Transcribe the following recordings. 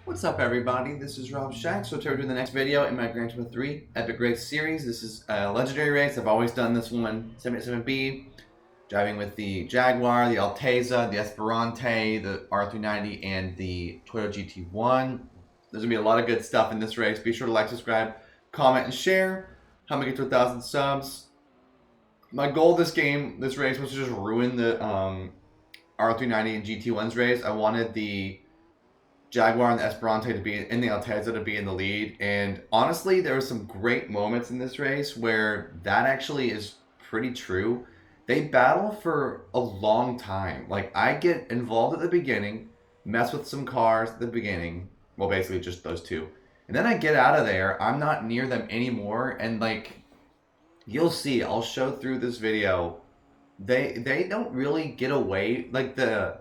What's up, everybody? This is Rob Shack. So today we're doing the next video in my Gran Turismo 3 Epic Race series. This is a legendary race. I've always done this one, 77B, driving with the Jaguar, the Alteza, the Esperante, the R390, and the Toyota GT1. There's going to be a lot of good stuff in this race. Be sure to like, subscribe, comment, and share. Help me get to 1,000 subs. My goal this race, was to just ruin the R390 and GT1's race. I wanted the Jaguar and the Esperante to be in the Alteza to be in the lead, and honestly there were some great moments in this race where that actually is pretty true. They battle for a long time. Like, I get involved at the beginning, mess with some cars at the beginning, well, basically just those two, and then I get out of there. I'm not near them anymore, and like, you'll see, I'll show through this video, they don't really get away. Like, the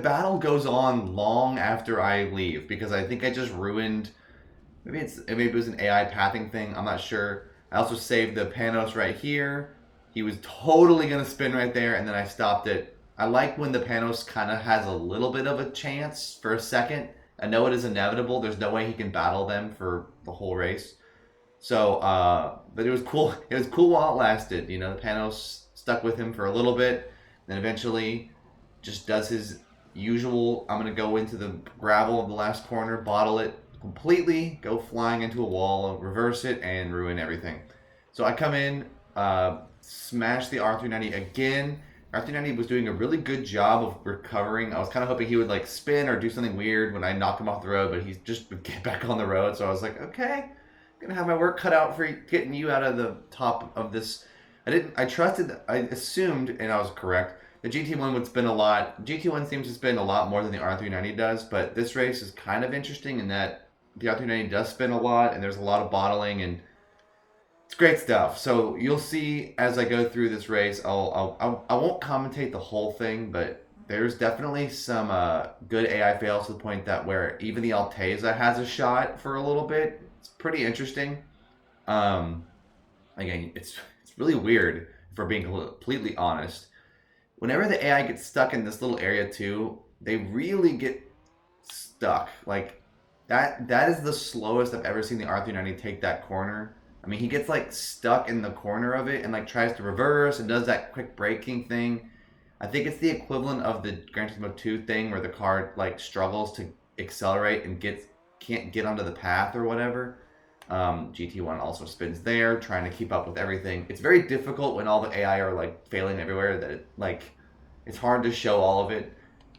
battle goes on long after I leave because I think I just ruined. Maybe it was an AI pathing thing. I'm not sure. I also saved the Panos right here. He was totally gonna spin right there, and then I stopped it. I like when the Panos kind of has a little bit of a chance for a second. I know it is inevitable. There's no way he can battle them for the whole race. So, but it was cool. It was cool while it lasted. You know, the Panos stuck with him for a little bit, then eventually just does his usual, I'm going to go into the gravel of the last corner, bottle it completely, go flying into a wall, reverse it, and ruin everything. So I come in, smash the R390 again. R390 was doing a really good job of recovering. I was kind of hoping he would like spin or do something weird when I knocked him off the road, but he just would get back on the road. So I was like, okay, I'm going to have my work cut out for getting you out of the top of this. I assumed, and I was correct, the GT1 would spin a lot. GT1 seems to spin a lot more than the R390 does, but this race is kind of interesting in that the R390 does spin a lot, and there's a lot of bottling, and it's great stuff. So you'll see as I go through this race. I won't commentate the whole thing, but there's definitely some good AI fails to the point that where even the Alteza has a shot for a little bit. It's pretty interesting. Again, it's really weird, if we're being completely honest. Whenever the AI gets stuck in this little area too, they really get stuck. Like, that is the slowest I've ever seen the R390 take that corner. I mean, he gets like stuck in the corner of it and like tries to reverse and does that quick braking thing. I think it's the equivalent of the Gran Turismo 2 thing where the car like struggles to accelerate and can't get onto the path or whatever. GT1 also spins there, trying to keep up with everything. It's very difficult when all the AI are like failing everywhere that it's hard to show all of it.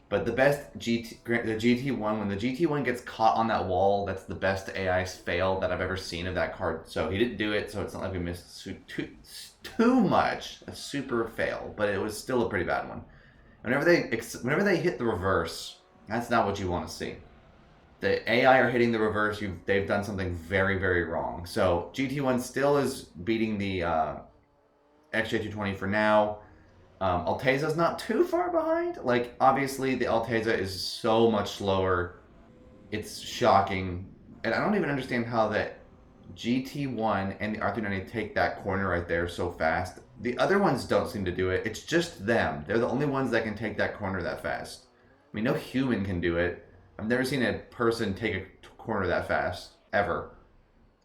But the GT1, when the GT1 gets caught on that wall, that's the best AI fail that I've ever seen of that car. So he didn't do it, so it's not like we missed too much. A super fail, but it was still a pretty bad one. Whenever they hit the reverse, that's not what you want to see. The AI are hitting the reverse, they've done something very, very wrong. So GT1 still is beating the XJ220 for now. Alteza's not too far behind. Like, obviously the Alteza is so much slower. It's shocking. And I don't even understand how that GT1 and the R390 take that corner right there so fast. The other ones don't seem to do it. It's just them. They're the only ones that can take that corner that fast. I mean, no human can do it. I've never seen a person take a corner that fast, ever.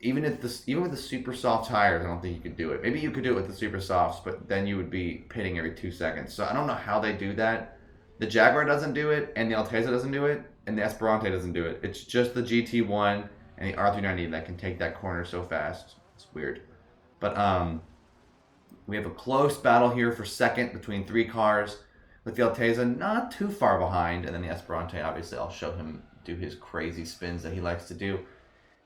Even with the super soft tires, I don't think you could do it. Maybe you could do it with the super softs, but then you would be pitting every 2 seconds. So I don't know how they do that. The Jaguar doesn't do it, and the Alteza doesn't do it, and the Esperante doesn't do it. It's just the GT1 and the R390 that can take that corner so fast. It's weird. But we have a close battle here for second between 3 cars. With the Alteza not too far behind, and then the Esperante, obviously, I'll show him do his crazy spins that he likes to do.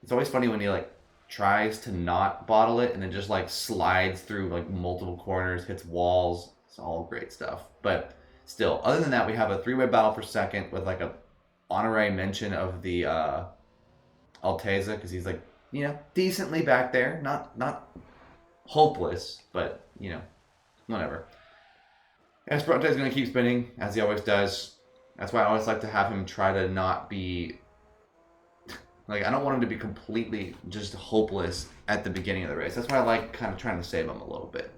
It's always funny when he like tries to not bottle it and then just like slides through like multiple corners, hits walls. It's all great stuff. But still, other than that, we have a 3-way battle for second with like a honorary mention of the Alteza, because he's like, you know, decently back there, not hopeless, but you know, whatever. Esperante is going to keep spinning, as he always does. That's why I always like to have him try to not be... Like, I don't want him to be completely just hopeless at the beginning of the race. That's why I like kind of trying to save him a little bit.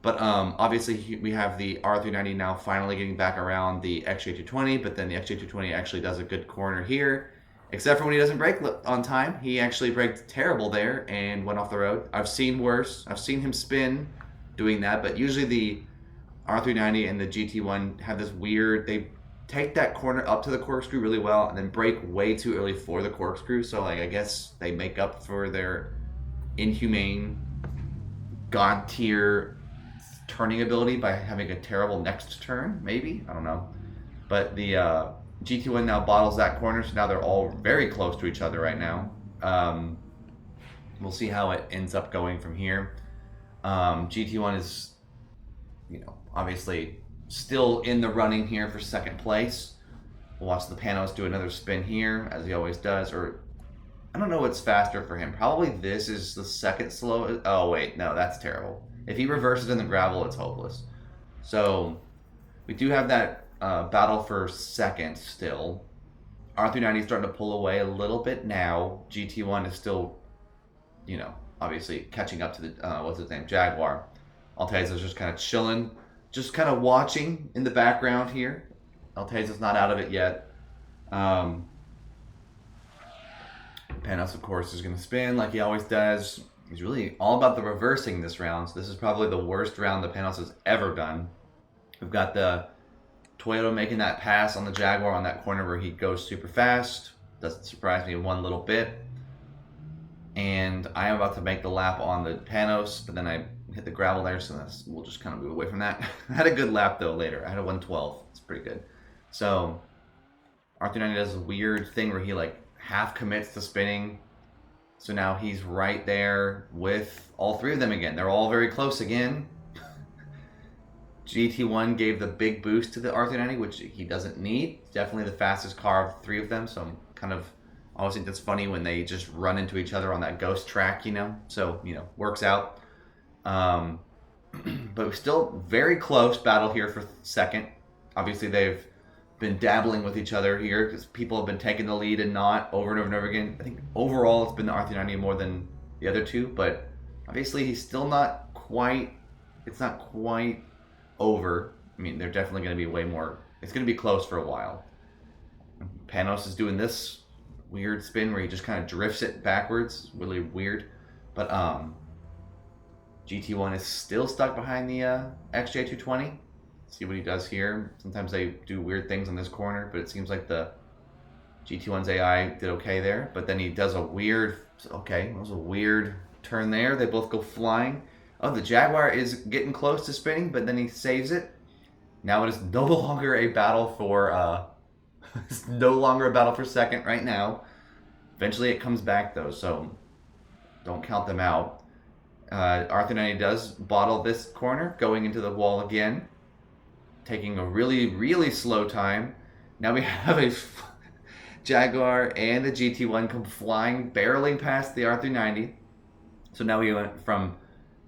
But obviously we have the R390 now finally getting back around the XJ220, but then the XJ220 actually does a good corner here, except for when he doesn't brake on time. He actually braked terrible there and went off the road. I've seen worse. I've seen him spin doing that, but usually the R390 and the GT1 have this weird, they take that corner up to the corkscrew really well and then brake way too early for the corkscrew. So like I guess they make up for their inhumane god tier turning ability by having a terrible next turn, maybe? I don't know. But the GT1 now bottles that corner, so now they're all very close to each other right now. We'll see how it ends up going from here. GT1 is, obviously still in the running here for second place. We'll watch the Panos do another spin here, as he always does, or I don't know what's faster for him. Probably this is the second slowest. Oh, wait, no, that's terrible. If he reverses in the gravel, it's hopeless. So we do have that battle for second still. R390 is starting to pull away a little bit now. GT1 is still, obviously catching up to the, what's his name, Jaguar. Alteza's just kind of chilling, just kind of watching in the background here. Alteza's not out of it yet. Panos, of course, is going to spin like he always does. He's really all about the reversing this round. So this is probably the worst round that Panos has ever done. We've got the Toyota making that pass on the Jaguar on that corner where he goes super fast. Doesn't surprise me one little bit. And I am about to make the lap on the Panos, but then I hit the gravel there, so we'll just kind of move away from that. I had a good lap though later. I had a 112. It's pretty good. So R390 does a weird thing where he like half commits to spinning. So now he's right there with all three of them again. They're all very close again. GT1 gave the big boost to the R390, which he doesn't need. Definitely the fastest car of three of them. So I'm kind of always think that's funny when they just run into each other on that ghost track, So, works out. But we're still very close battle here for second. Obviously, they've been dabbling with each other here because people have been taking the lead and not over and over and over again. I think overall it's been the R390 more than the other two, but obviously he's still not quite, it's not quite over. I mean, they're definitely going to be way more, it's going to be close for a while. Panos is doing this weird spin where he just kind of drifts it backwards, really weird. But GT1 is still stuck behind the XJ220. See what he does here. Sometimes they do weird things on this corner, but it seems like the GT1's AI did okay there. But then he does a weird, that was a weird turn there. They both go flying. Oh, the Jaguar is getting close to spinning, but then he saves it. Now it is no longer a battle for, it's no longer a battle for second right now. Eventually it comes back though, so don't count them out. R390 does bottle this corner, going into the wall again. Taking a really, really slow time. Now we have a Jaguar and the GT1 come flying, barreling past the R390. So now we went from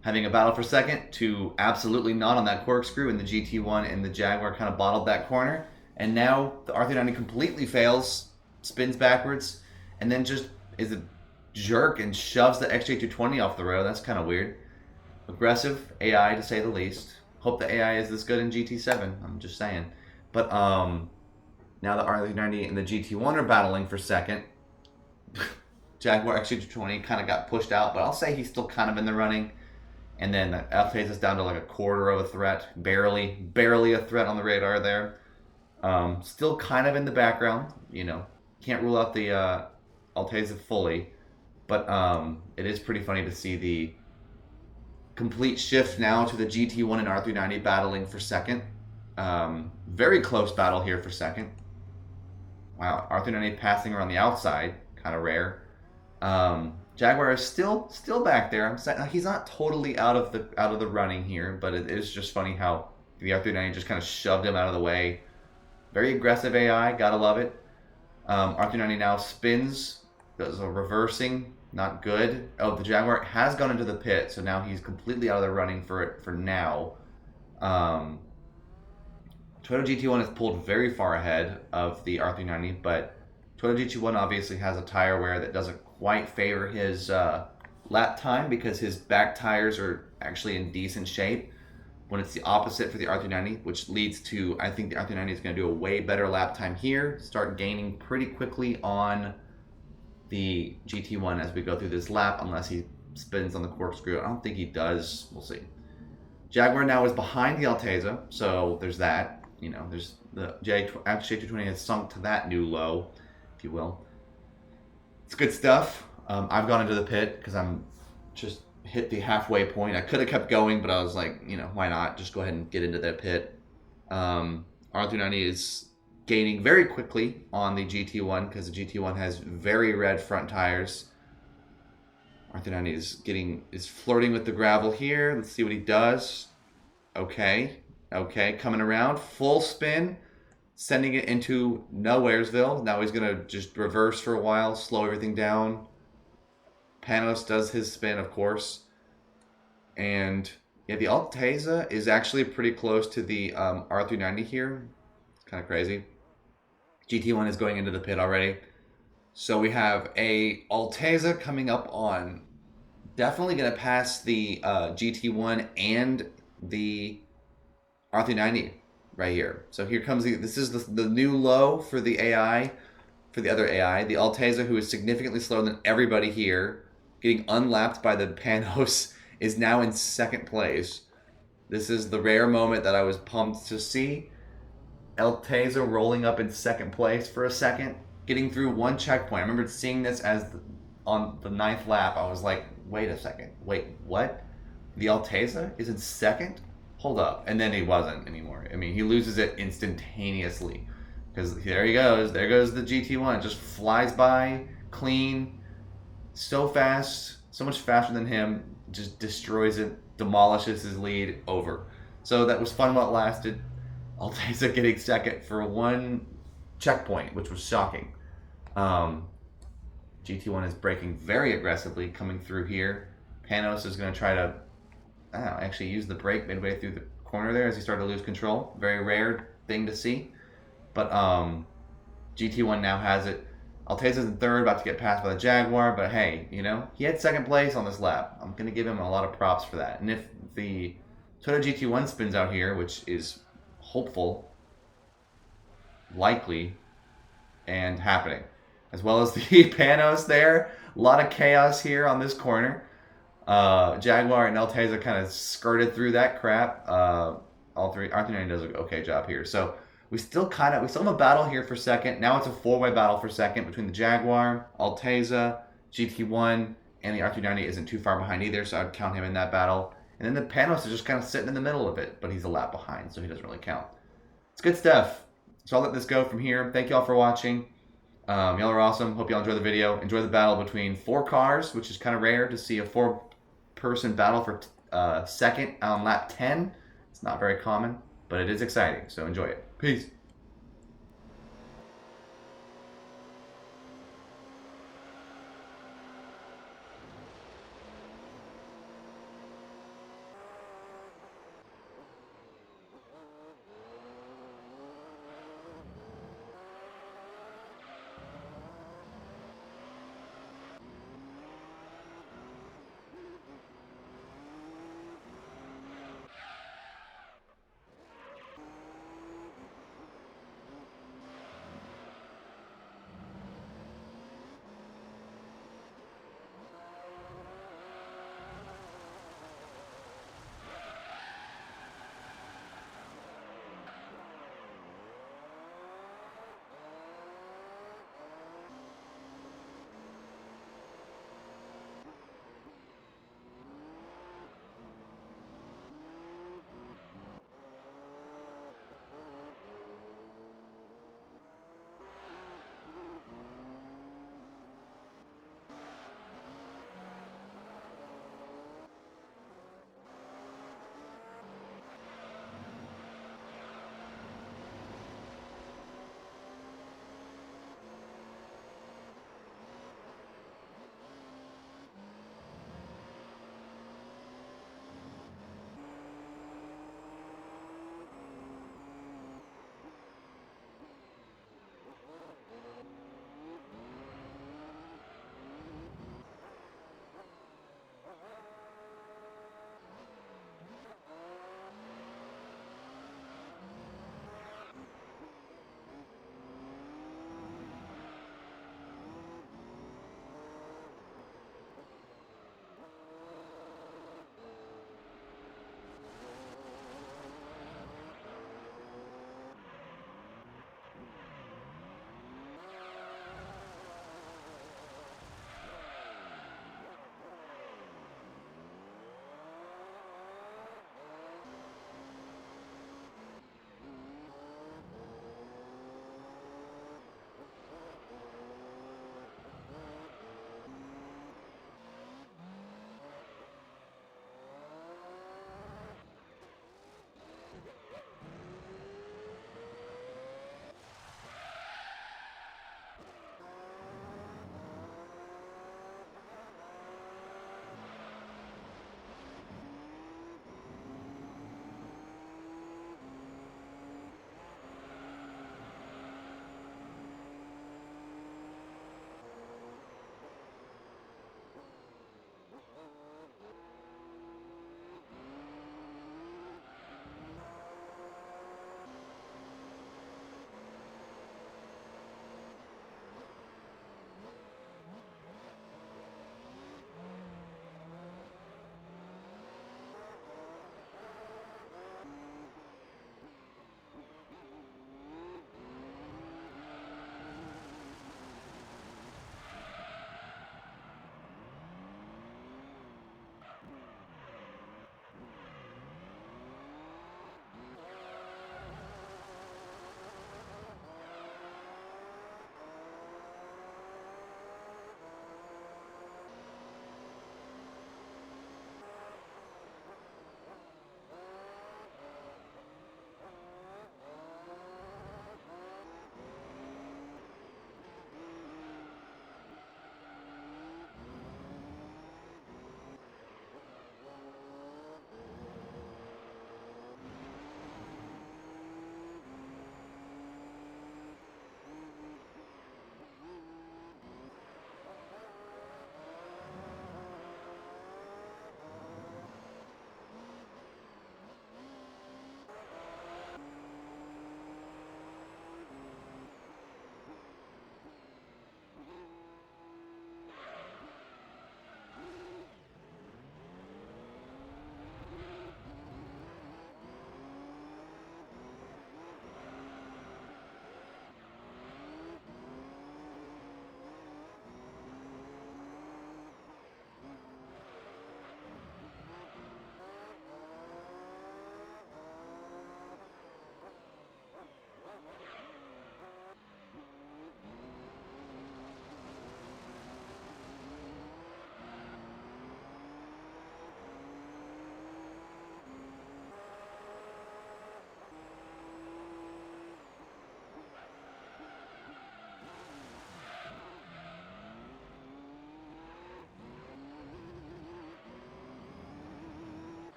having a battle for second to absolutely not on that corkscrew, and the GT1 and the Jaguar kind of bottled that corner. And now the R390 completely fails, spins backwards, and then just is a jerk and shoves the XJ220 off the road. That's kind of weird. Aggressive AI to say the least. Hope the AI is this good in GT7. I'm just saying. But now the R390 and the GT1 are battling for second. Jaguar XJ220 kind of got pushed out, but I'll say he's still kind of in the running. And then Alteza's down to like a quarter of a threat. Barely a threat on the radar there. Still kind of in the background. Can't rule out the Alteza fully. But it is pretty funny to see the complete shift now to the GT1 and R390 battling for second. Very close battle here for second. Wow, R390 passing around the outside, kind of rare. Jaguar is still back there. He's not totally out of the running here, but it is just funny how the R390 just kind of shoved him out of the way. Very aggressive AI, gotta love it. R390 now spins, does a reversing. Not good. Oh, the Jaguar has gone into the pit, so now he's completely out of the running for it for now. Toyota GT1 is pulled very far ahead of the R390, but Toyota GT1 obviously has a tire wear that doesn't quite favor his lap time because his back tires are actually in decent shape. when it's the opposite for the R390, which leads to, I think the R390 is going to do a way better lap time here, start gaining pretty quickly on the GT1 as we go through this lap, unless he spins on the corkscrew. I don't think he does. We'll see. Jaguar now is behind the Alteza, so there's that. You know, there's the J220 has sunk to that new low, if you will. It's good stuff. I've gone into the pit because I'm just hit the halfway point. I could have kept going, but I was like, you know, why not? Just go ahead and get into that pit. R390 is gaining very quickly on the GT1 because the GT1 has very red front tires. R390 is flirting with the gravel here. Let's see what he does. Okay, coming around, full spin, sending it into Nowheresville. Now he's gonna just reverse for a while, slow everything down. Panos does his spin, of course. And yeah, the Alteza is actually pretty close to the R390 here. It's kind of crazy. GT1 is going into the pit already. So we have a Alteza coming up on, definitely going to pass the GT1 and the R390 right here. So here comes this is the new low for the AI, for the other AI. The Alteza, who is significantly slower than everybody here, getting unlapped by the Panos, is now in second place. This is the rare moment that I was pumped to see. Alteza rolling up in second place for a second, getting through one checkpoint. I remember seeing this on the 9th lap. I was like, wait a second. Wait, what? The Alteza is in second? Hold up. And then he wasn't anymore. I mean, he loses it instantaneously. Because there he goes. There goes the GT1. Just flies by, clean, so fast, so much faster than him. Just destroys it, demolishes his lead, over. So that was fun while it lasted. Alteza getting second for one checkpoint, which was shocking. GT1 is braking very aggressively coming through here. Panos is going to try to actually use the brake midway through the corner there as he started to lose control. Very rare thing to see. But GT1 now has it. Alteza's in third, about to get passed by the Jaguar, but hey, you know, he had second place on this lap. I'm going to give him a lot of props for that. And if the Toyota GT1 spins out here, which is hopeful, likely, and happening, as well as the Panos there, a lot of chaos here on this corner. Jaguar and Alteza kind of skirted through that crap. R390 does an okay job here. So we still have a battle here for second. Now it's a four-way battle for second between the Jaguar, Alteza, GT1, and the R390 isn't too far behind either, so I'd count him in that battle. And then the Panos is just kind of sitting in the middle of it, but he's a lap behind, so he doesn't really count. It's good stuff. So I'll let this go from here. Thank you all for watching. Y'all are awesome. Hope y'all enjoy the video. Enjoy the battle between 4 cars, which is kind of rare to see a 4-person battle for second on lap 10. It's not very common, but it is exciting, so enjoy it. Peace.